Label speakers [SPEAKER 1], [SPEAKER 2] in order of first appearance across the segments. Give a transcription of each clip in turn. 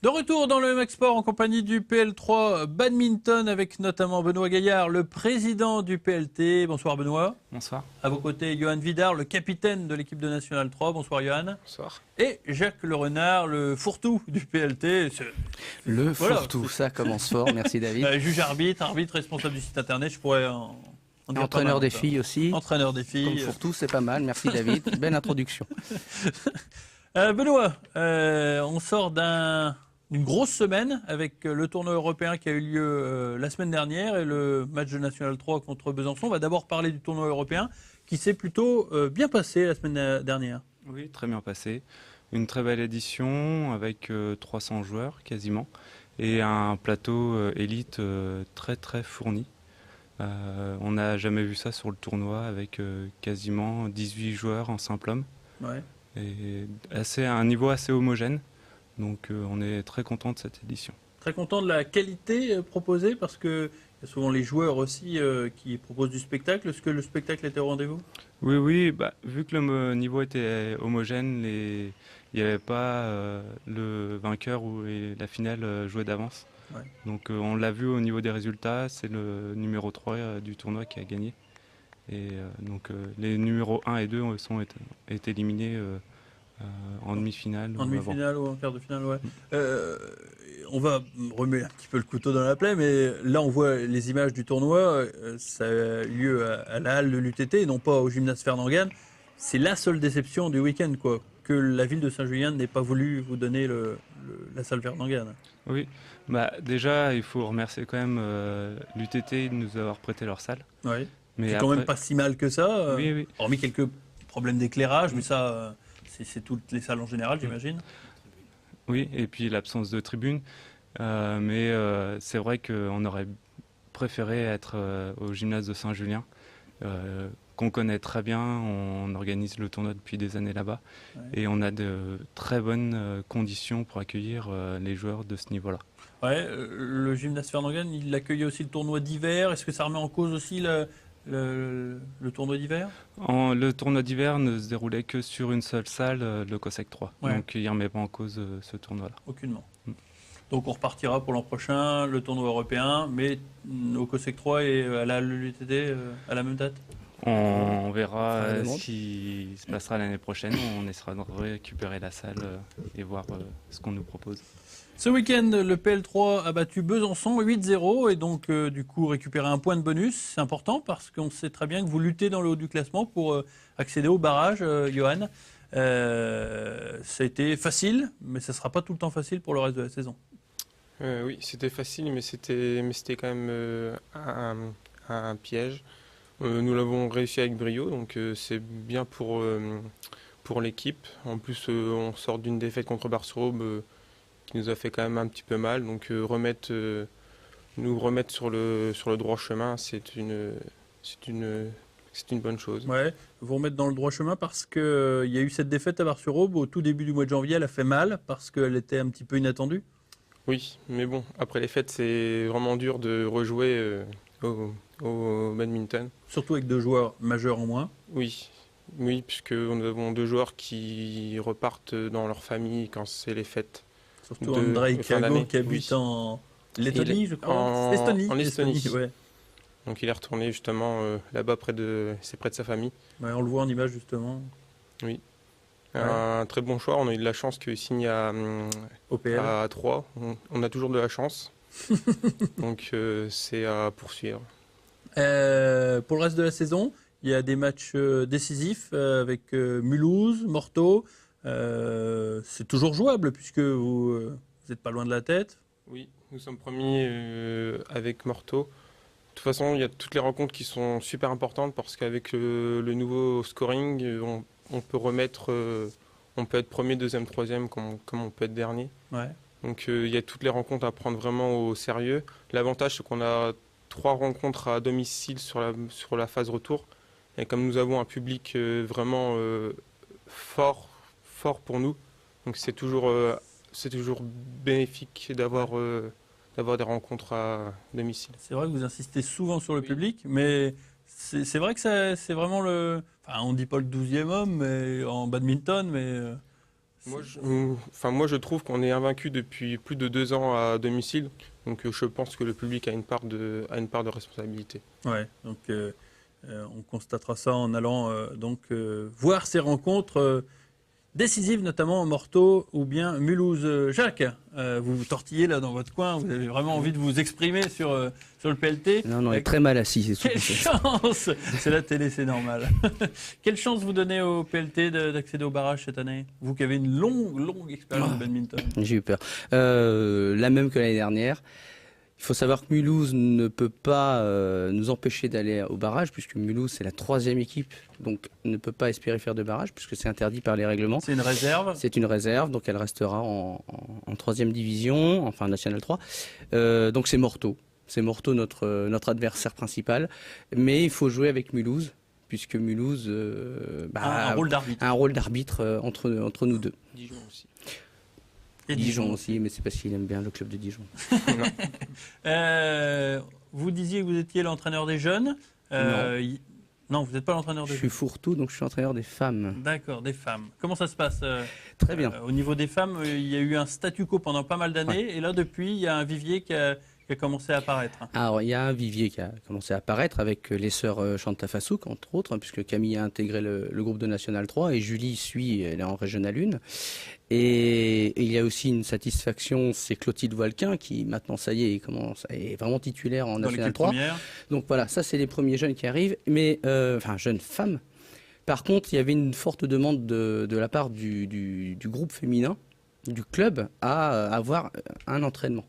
[SPEAKER 1] De retour dans le MX Sport en compagnie du PL3 Badminton avec notamment Benoît Gaillard, le président du PLT. Bonsoir Benoît.
[SPEAKER 2] Bonsoir.
[SPEAKER 1] À vos côtés, Johan Vidar, le capitaine de l'équipe de National 3. Bonsoir Johan.
[SPEAKER 2] Bonsoir.
[SPEAKER 1] Et Jacques Le Renard, le fourre-tout du PLT.
[SPEAKER 3] Le
[SPEAKER 1] Voilà.
[SPEAKER 3] fourre-tout, ça commence fort. Merci David.
[SPEAKER 1] Juge arbitre, responsable du site internet. Je pourrais en dire pas
[SPEAKER 3] Entraîneur
[SPEAKER 1] mal,
[SPEAKER 3] des
[SPEAKER 1] ça.
[SPEAKER 3] filles aussi.
[SPEAKER 1] Entraîneur des
[SPEAKER 3] Comme
[SPEAKER 1] filles.
[SPEAKER 3] fourre-tout, c'est pas mal. Merci David. Belle introduction.
[SPEAKER 1] Benoît, on sort d'une grosse semaine avec le tournoi européen qui a eu lieu la semaine dernière et le match de National 3 contre Besançon. On va d'abord parler du tournoi européen qui s'est plutôt bien passé la semaine dernière.
[SPEAKER 2] Oui, très bien passé. Une très belle édition avec 300 joueurs quasiment et un plateau élite très très fourni. On n'a jamais vu ça sur le tournoi avec quasiment 18 joueurs en simple homme.
[SPEAKER 1] Ouais.
[SPEAKER 2] Et un niveau assez homogène. Donc on est très content de cette édition.
[SPEAKER 1] Très content de la qualité proposée parce qu'il y a souvent les joueurs aussi qui proposent du spectacle. Est-ce que le spectacle était au rendez-vous ?
[SPEAKER 2] Oui, vu que le niveau était homogène, il n'y avait pas le vainqueur et la finale jouée d'avance.
[SPEAKER 1] Ouais.
[SPEAKER 2] Donc on l'a vu au niveau des résultats, c'est le numéro 3 du tournoi qui a gagné. Et donc les numéros 1 et 2 ont été éliminés en demi-finale.
[SPEAKER 1] En demi-finale ou en quart de finale, ouais. On va remettre un petit peu le couteau dans la plaie, mais là on voit les images du tournoi, ça a eu lieu à la halle de l'UTT et non pas au gymnase Fernand-Gann. C'est la seule déception du week-end, quoi, que la ville de Saint-Julien n'ait pas voulu vous donner la salle Fernand-Gann.
[SPEAKER 2] Oui, déjà il faut remercier quand même l'UTT de nous avoir prêté leur salle.
[SPEAKER 1] Ouais.
[SPEAKER 2] Mais
[SPEAKER 1] C'est quand même pas si mal que ça,
[SPEAKER 2] oui.
[SPEAKER 1] hormis quelques problèmes d'éclairage, mais ça c'est toutes les salles en général, j'imagine.
[SPEAKER 2] Oui, et puis l'absence de tribune. Mais c'est vrai qu'on aurait préféré être au gymnase de Saint-Julien, qu'on connaît très bien. On organise le tournoi depuis des années là-bas.
[SPEAKER 1] Ouais.
[SPEAKER 2] Et on a de très bonnes conditions pour accueillir les joueurs de ce niveau-là.
[SPEAKER 1] Ouais, le gymnase Fernand-Gann, il accueillait aussi le tournoi d'hiver. Est-ce que ça remet en cause aussi le tournoi d'hiver ?
[SPEAKER 2] Le tournoi d'hiver ne se déroulait que sur une seule salle, le COSEC 3.
[SPEAKER 1] Ouais.
[SPEAKER 2] Donc il ne remet pas en cause ce tournoi-là.
[SPEAKER 1] Aucunement. Donc on repartira pour l'an prochain, le tournoi européen, mais au COSEC 3 et à la LUTT à la même date.
[SPEAKER 2] On verra
[SPEAKER 3] Enfin,
[SPEAKER 2] ce qui se passera l'année prochaine. On essaiera de récupérer la salle et voir ce qu'on nous propose.
[SPEAKER 1] Ce week-end, le PL3 a battu Besançon 8-0 et donc du coup récupérer un point de bonus. C'est important parce qu'on sait très bien que vous luttez dans le haut du classement pour accéder au barrage, Johan. Ça a été facile, mais ça ne sera pas tout le temps facile pour le reste de la saison.
[SPEAKER 4] Oui, c'était facile, mais c'était quand même un piège. Nous l'avons réussi avec brio, donc c'est bien pour l'équipe. En plus, on sort d'une défaite contre Bar-sur-Aube qui nous a fait quand même un petit peu mal. Donc nous remettre sur le droit chemin, c'est une bonne chose.
[SPEAKER 1] Ouais, vous remettre dans le droit chemin parce qu'il y a eu cette défaite à Bar-sur-Aube au tout début du mois de janvier. Elle a fait mal parce qu'elle était un petit peu inattendue.
[SPEAKER 4] Oui, mais bon, après les fêtes, c'est vraiment dur de rejouer au badminton.
[SPEAKER 1] Surtout avec 2 joueurs majeurs en moins.
[SPEAKER 4] Oui, puisque nous avons 2 joueurs qui repartent dans leur famille quand c'est les fêtes.
[SPEAKER 1] Surtout Andrei
[SPEAKER 4] fin
[SPEAKER 1] Kago
[SPEAKER 4] d'année,
[SPEAKER 1] qui habite
[SPEAKER 4] oui.
[SPEAKER 1] en Lettonie, je crois.
[SPEAKER 4] en Estonie.
[SPEAKER 1] Ouais.
[SPEAKER 4] Donc il est retourné justement là-bas c'est près de sa famille.
[SPEAKER 1] Ouais, on le voit en image justement.
[SPEAKER 4] Oui.
[SPEAKER 1] Ouais.
[SPEAKER 4] Un très bon choix. On a eu de la chance qu'il signe
[SPEAKER 1] Au PL.
[SPEAKER 4] à 3. On a toujours de la chance. Donc c'est à poursuivre.
[SPEAKER 1] Pour le reste de la saison, il y a des matchs décisifs avec Mulhouse, Morteau. C'est toujours jouable puisque vous n'êtes pas loin de la tête.
[SPEAKER 4] Oui, nous sommes premiers avec Morteau. De toute façon, il y a toutes les rencontres qui sont super importantes parce qu'avec le nouveau scoring, on peut on peut être premier, deuxième, troisième comme on peut être dernier.
[SPEAKER 1] Ouais.
[SPEAKER 4] Donc il y a toutes les rencontres à prendre vraiment au sérieux. L'avantage, c'est qu'on a 3 rencontres à domicile sur la phase retour. Et comme nous avons un public vraiment fort pour nous, donc c'est toujours bénéfique d'avoir des rencontres à domicile.
[SPEAKER 1] C'est vrai que vous insistez souvent sur le public, mais c'est vrai que c'est vraiment le... Enfin, on ne dit pas le 12e homme mais, en badminton, mais
[SPEAKER 4] Moi, je trouve qu'on est invaincu depuis plus de 2 ans à domicile. Donc, je pense que le public a une part de responsabilité.
[SPEAKER 1] Ouais, donc on constatera ça en allant voir ces rencontres décisives, notamment Morteau ou bien Mulhouse. Jacques, vous vous tortillez là dans votre coin, vous avez vraiment envie de vous exprimer sur le PLT.
[SPEAKER 3] Non, on est très mal assis, c'est tout.
[SPEAKER 1] Quelle chance! C'est la télé, c'est normal. Quelle chance vous donnez au PLT d'accéder au barrage cette année? Vous qui avez une longue expérience de badminton.
[SPEAKER 3] J'ai eu peur. La même que l'année dernière. Il faut savoir que Mulhouse ne peut pas nous empêcher d'aller au barrage, puisque Mulhouse, c'est la 3e équipe, donc ne peut pas espérer faire de barrage, puisque c'est interdit par les règlements.
[SPEAKER 1] C'est une réserve?
[SPEAKER 3] C'est une réserve, donc elle restera en 3e division, enfin National 3. Donc c'est Morteau. C'est Morteau notre adversaire principal. Mais il faut jouer avec Mulhouse, puisque Mulhouse
[SPEAKER 1] un rôle d'arbitre.
[SPEAKER 3] Un rôle d'arbitre entre nous deux.
[SPEAKER 4] Dijon aussi.
[SPEAKER 1] Et
[SPEAKER 3] Dijon aussi, mais c'est parce qu'il aime bien le club de Dijon.
[SPEAKER 1] Vous disiez que vous étiez l'entraîneur des jeunes. Non, vous n'êtes pas l'entraîneur des jeunes.
[SPEAKER 3] Je suis fourre-tout, donc je suis entraîneur des femmes.
[SPEAKER 1] D'accord, des femmes. Comment ça se passe
[SPEAKER 3] Très bien.
[SPEAKER 1] Au niveau des femmes, il y a eu un statu quo pendant pas mal d'années.
[SPEAKER 3] Ouais.
[SPEAKER 1] Et là, depuis, il y a un vivier qui a commencé à apparaître.
[SPEAKER 3] Alors, il y a un vivier qui a commencé à apparaître avec les sœurs Chantafasouk, entre autres, puisque Camille a intégré le groupe de National 3 et Julie suit, elle est en Régional 1. Et il y a aussi une satisfaction, c'est Clotilde Voilquin qui maintenant, ça y est, est vraiment titulaire en
[SPEAKER 1] Dans
[SPEAKER 3] National
[SPEAKER 1] l'équipe
[SPEAKER 3] 3.
[SPEAKER 1] première.
[SPEAKER 3] Donc voilà, ça c'est les premiers jeunes qui arrivent, mais enfin jeunes femmes. Par contre, il y avait une forte demande de la part du groupe féminin, du club, à avoir un entraînement.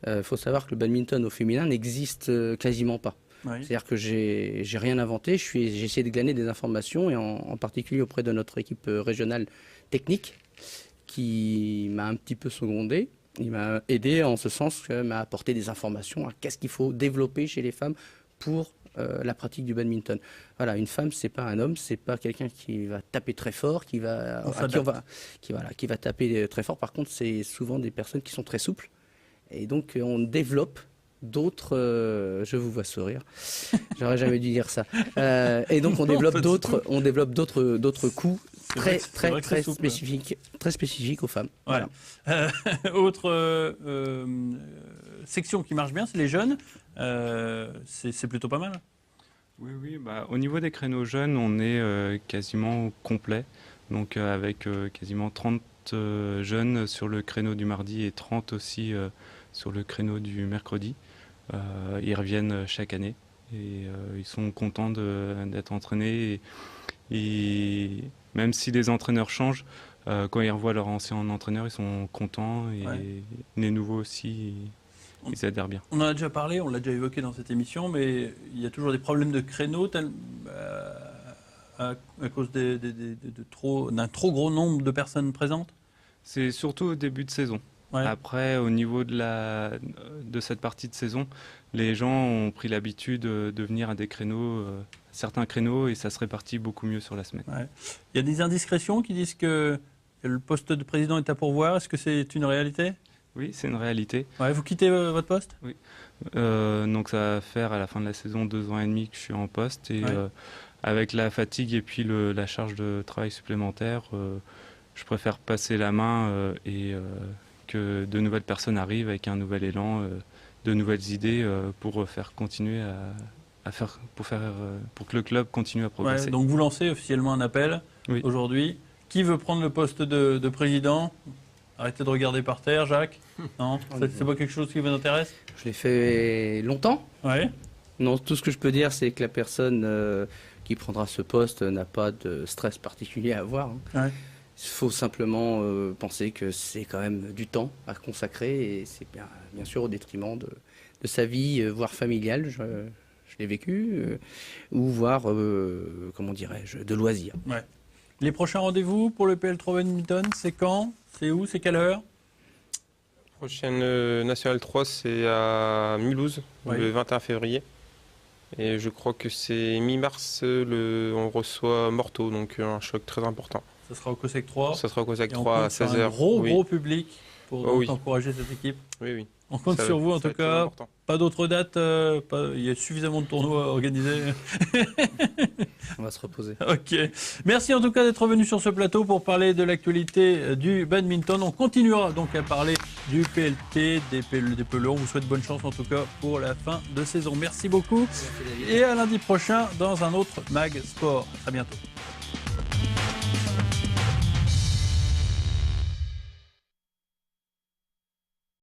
[SPEAKER 3] Il faut savoir que le badminton au féminin n'existe quasiment pas.
[SPEAKER 1] Oui.
[SPEAKER 3] C'est-à-dire que j'ai rien inventé, j'ai essayé de glaner des informations, et en particulier auprès de notre équipe régionale technique, qui m'a un petit peu secondé. Il m'a aidé en ce sens qu'il m'a apporté des informations à qu'est-ce qu'il faut développer chez les femmes pour la pratique du badminton. Voilà, une femme, c'est pas un homme, c'est pas quelqu'un qui va taper très fort, qui va taper très fort. Par contre, c'est souvent des personnes qui sont très souples. Et donc, on développe d'autres... je vous vois sourire. J'aurais jamais dû dire ça. Et donc, on développe d'autres coups très spécifiques aux femmes.
[SPEAKER 1] Ouais.
[SPEAKER 3] Voilà.
[SPEAKER 1] Autre section qui marche bien, c'est les jeunes. C'est plutôt pas mal.
[SPEAKER 2] Oui, au niveau des créneaux jeunes, on est quasiment complet. Donc avec quasiment 30 jeunes sur le créneau du mardi et 30 aussi sur le créneau du mercredi. Ils reviennent chaque année et ils sont contents d'être entraînés. Et même si les entraîneurs changent, quand ils revoient leur ancien entraîneur, ils sont contents. Et les nouveaux aussi, ils adhèrent bien.
[SPEAKER 1] On en a déjà parlé, on l'a déjà évoqué dans cette émission, mais il y a toujours des problèmes de créneaux à cause d'un trop gros nombre de personnes présentes.
[SPEAKER 2] C'est surtout au début de saison.
[SPEAKER 1] Ouais.
[SPEAKER 2] Après, au niveau de cette partie de saison, les gens ont pris l'habitude de venir à des créneaux, certains créneaux, et ça se répartit beaucoup mieux sur la semaine.
[SPEAKER 1] Ouais. Il y a des indiscrétions qui disent que le poste de président est à pourvoir. Est-ce que c'est une réalité?
[SPEAKER 2] Oui, c'est une réalité.
[SPEAKER 1] Ouais, vous quittez votre poste?
[SPEAKER 2] Oui. Donc ça va faire à la fin de la saison 2 ans et demi que je suis en poste. Et avec la fatigue et puis la charge de travail supplémentaire, je préfère passer la main et que de nouvelles personnes arrivent avec un nouvel élan, de nouvelles idées pour faire continuer pour que le club continue à progresser.
[SPEAKER 1] Ouais, donc vous lancez officiellement un appel aujourd'hui. Qui veut prendre le poste de président? Arrêtez de regarder par terre, Jacques. Non, c'est pas quelque chose qui vous intéresse?
[SPEAKER 3] Je l'ai fait longtemps.
[SPEAKER 1] Ouais.
[SPEAKER 3] Non, tout ce que je peux dire, c'est que la personne qui prendra ce poste n'a pas de stress particulier à avoir.
[SPEAKER 1] Ouais.
[SPEAKER 3] Il faut simplement penser que c'est quand même du temps à consacrer, et c'est bien sûr au détriment de sa vie, voire familiale, je l'ai vécu, ou voire, comment dirais-je, de loisirs.
[SPEAKER 1] Ouais. Les prochains rendez-vous pour le PL3 Badminton, c'est quand? C'est où? C'est quelle heure?
[SPEAKER 4] Prochaine National 3, c'est à Mulhouse, le 21 février. Et je crois que c'est mi-mars, on reçoit Morteau, donc un choc très important.
[SPEAKER 1] Ça sera au COSEC 3.
[SPEAKER 4] Ça sera au COSEC 3 à 16h.
[SPEAKER 1] Un gros public pour encourager cette équipe.
[SPEAKER 4] Oui.
[SPEAKER 1] On compte sur vous en tout cas. Pas d'autres dates, il y a suffisamment de tournois organisés.
[SPEAKER 3] On va se reposer.
[SPEAKER 1] Ok. Merci en tout cas d'être venu sur ce plateau pour parler de l'actualité du badminton. On continuera donc à parler du PLT, des pelons. On vous souhaite bonne chance en tout cas pour la fin de saison. Merci beaucoup. Et à lundi prochain dans un autre Mag Sport. À très bientôt.